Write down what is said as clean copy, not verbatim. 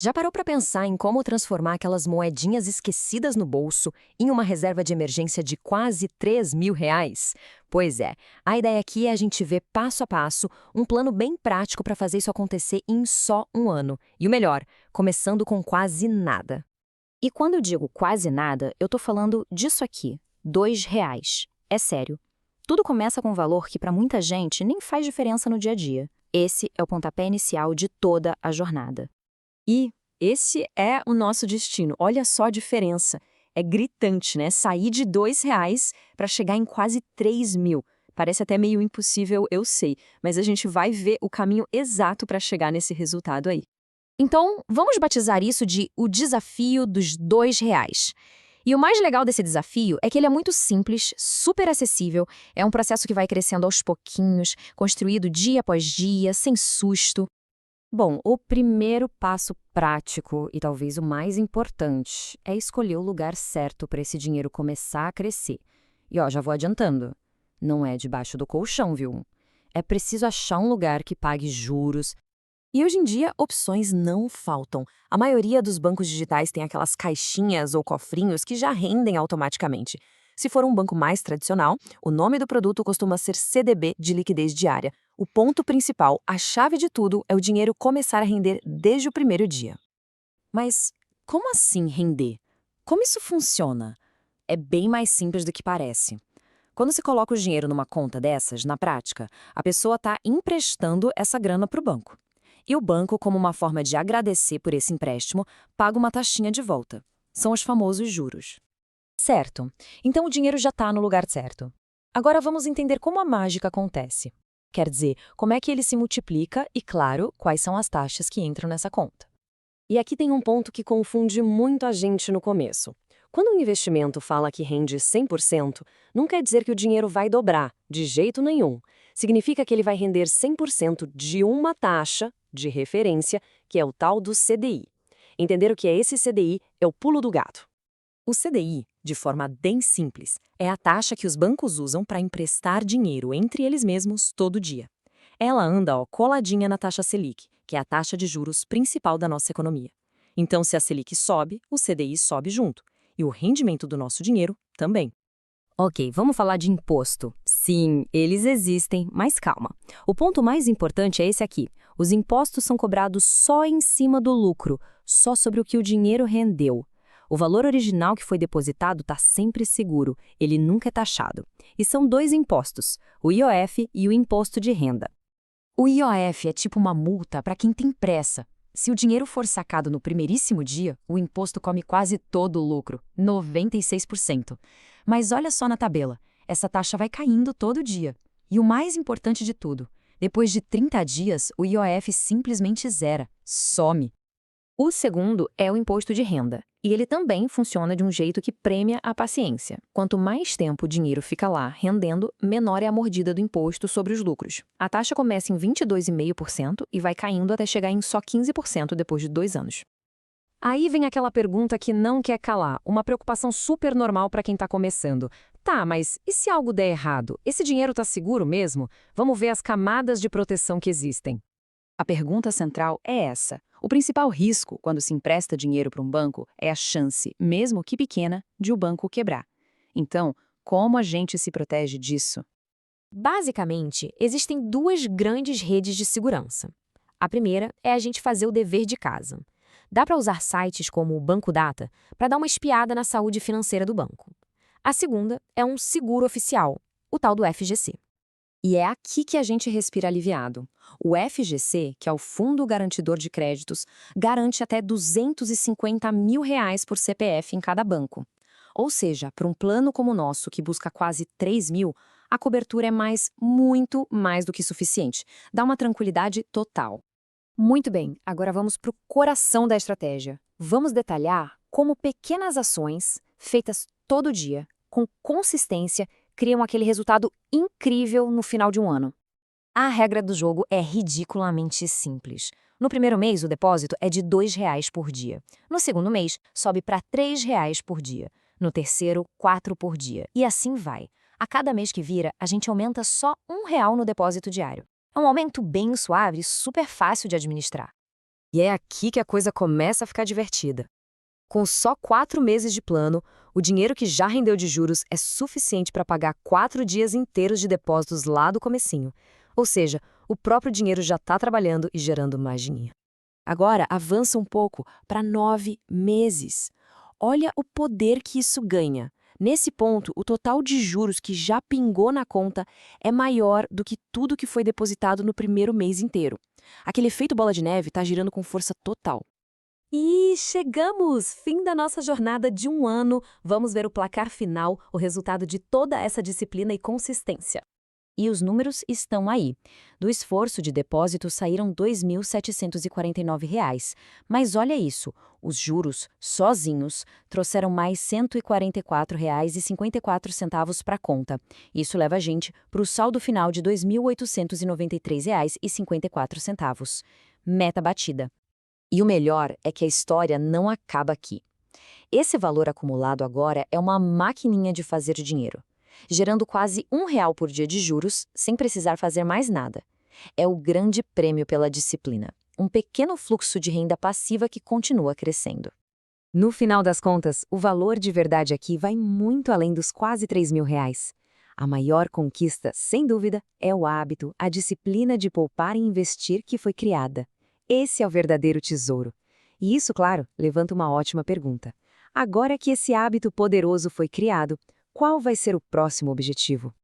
Já parou para pensar em como transformar aquelas moedinhas esquecidas no bolso em uma reserva de emergência de quase R$ 3.000? Pois é, a ideia aqui é a gente ver passo a passo um plano bem prático para fazer isso acontecer em só um ano. E o melhor, começando com quase nada. E quando eu digo quase nada, eu tô falando disso aqui, R$ 2. É sério. Tudo começa com um valor que para muita gente nem faz diferença no dia a dia. Esse é o pontapé inicial de toda a jornada. E esse é o nosso destino. Olha só a diferença. É gritante, né? Sair de R$ 2 para chegar em quase 3.000. Parece até meio impossível, eu sei, mas a gente vai ver o caminho exato para chegar nesse resultado aí. Então, vamos batizar isso de o desafio dos R$ 2. E o mais legal desse desafio é que ele é muito simples, super acessível, é um processo que vai crescendo aos pouquinhos, construído dia após dia, sem susto. Bom, o primeiro passo prático e talvez o mais importante é escolher o lugar certo para esse dinheiro começar a crescer. E ó, já vou adiantando, não é debaixo do colchão, viu? É preciso achar um lugar que pague juros. E hoje em dia, opções não faltam. A maioria dos bancos digitais tem aquelas caixinhas ou cofrinhos que já rendem automaticamente. Se for um banco mais tradicional, o nome do produto costuma ser CDB de liquidez diária. O ponto principal, a chave de tudo, é o dinheiro começar a render desde o primeiro dia. Mas como assim render? Como isso funciona? É bem mais simples do que parece. Quando se coloca o dinheiro numa conta dessas, na prática, a pessoa está emprestando essa grana para o banco. E o banco, como uma forma de agradecer por esse empréstimo, paga uma taxinha de volta. São os famosos juros. Certo. Então o dinheiro já está no lugar certo. Agora vamos entender como a mágica acontece. Quer dizer, como é que ele se multiplica e, claro, quais são as taxas que entram nessa conta. E aqui tem um ponto que confunde muito a gente no começo. Quando um investimento fala que rende 100%, não quer dizer que o dinheiro vai dobrar, de jeito nenhum. Significa que ele vai render 100% de uma taxa de referência, que é o tal do CDI. Entender o que é esse CDI é o pulo do gato. O CDI, de forma bem simples, é a taxa que os bancos usam para emprestar dinheiro entre eles mesmos todo dia. Ela anda coladinha na taxa Selic, que é a taxa de juros principal da nossa economia. Então, se a Selic sobe, o CDI sobe junto. E o rendimento do nosso dinheiro também. Ok, vamos falar de imposto. Sim, eles existem, mas calma. O ponto mais importante é esse aqui. Os impostos são cobrados só em cima do lucro, só sobre o que o dinheiro rendeu. O valor original que foi depositado está sempre seguro, ele nunca é taxado. E são dois impostos, o IOF e o imposto de renda. O IOF é tipo uma multa para quem tem pressa. Se o dinheiro for sacado no primeiríssimo dia, o imposto come quase todo o lucro, 96%. Mas olha só na tabela, essa taxa vai caindo todo dia. E o mais importante de tudo, depois de 30 dias, o IOF simplesmente zera, some. O segundo é o imposto de renda, e ele também funciona de um jeito que premia a paciência. Quanto mais tempo o dinheiro fica lá rendendo, menor é a mordida do imposto sobre os lucros. A taxa começa em 22,5% e vai caindo até chegar em só 15% depois de 2 anos. Aí vem aquela pergunta que não quer calar, uma preocupação super normal para quem está começando. Tá, mas e se algo der errado? Esse dinheiro está seguro mesmo? Vamos ver as camadas de proteção que existem. A pergunta central é essa. O principal risco quando se empresta dinheiro para um banco é a chance, mesmo que pequena, de o banco quebrar. Então, como a gente se protege disso? Basicamente, existem duas grandes redes de segurança. A primeira é a gente fazer o dever de casa. Dá para usar sites como o Banco Data para dar uma espiada na saúde financeira do banco. A segunda é um seguro oficial, o tal do FGC. E é aqui que a gente respira aliviado. O FGC, que é o Fundo Garantidor de Créditos, garante até R$ 250 mil por CPF em cada banco. Ou seja, para um plano como o nosso, que busca quase 3 mil, a cobertura é muito mais do que suficiente. Dá uma tranquilidade total. Muito bem, agora vamos para o coração da estratégia. Vamos detalhar como pequenas ações, feitas todo dia, com consistência, criam aquele resultado incrível no final de um ano. A regra do jogo é ridiculamente simples. No primeiro mês, o depósito é de R$ 2 por dia. No segundo mês, sobe para R$ 3 por dia. No terceiro, 4 por dia. E assim vai. A cada mês que vira, a gente aumenta só R$ 1 no depósito diário. É um aumento bem suave e super fácil de administrar. E é aqui que a coisa começa a ficar divertida. Com só 4 meses de plano, o dinheiro que já rendeu de juros é suficiente para pagar 4 dias inteiros de depósitos lá do comecinho. Ou seja, o próprio dinheiro já está trabalhando e gerando mais dinheiro. Agora, avança um pouco para 9 meses. Olha o poder que isso ganha. Nesse ponto, o total de juros que já pingou na conta é maior do que tudo que foi depositado no primeiro mês inteiro. Aquele efeito bola de neve está girando com força total. E chegamos! Fim da nossa jornada de 1 ano. Vamos ver o placar final, o resultado de toda essa disciplina e consistência. E os números estão aí. Do esforço de depósito saíram R$ 2.749. Mas olha isso, os juros, sozinhos, trouxeram mais R$ 144,54 para a conta. Isso leva a gente para o saldo final de R$ 2.893,54. Meta batida. E o melhor é que a história não acaba aqui. Esse valor acumulado agora é uma maquininha de fazer dinheiro, gerando quase R$ 1 por dia de juros, sem precisar fazer mais nada. É o grande prêmio pela disciplina, um pequeno fluxo de renda passiva que continua crescendo. No final das contas, o valor de verdade aqui vai muito além dos quase R$ 3.000. A maior conquista, sem dúvida, é o hábito, a disciplina de poupar e investir que foi criada. Esse é o verdadeiro tesouro. E isso, claro, levanta uma ótima pergunta. Agora que esse hábito poderoso foi criado, qual vai ser o próximo objetivo?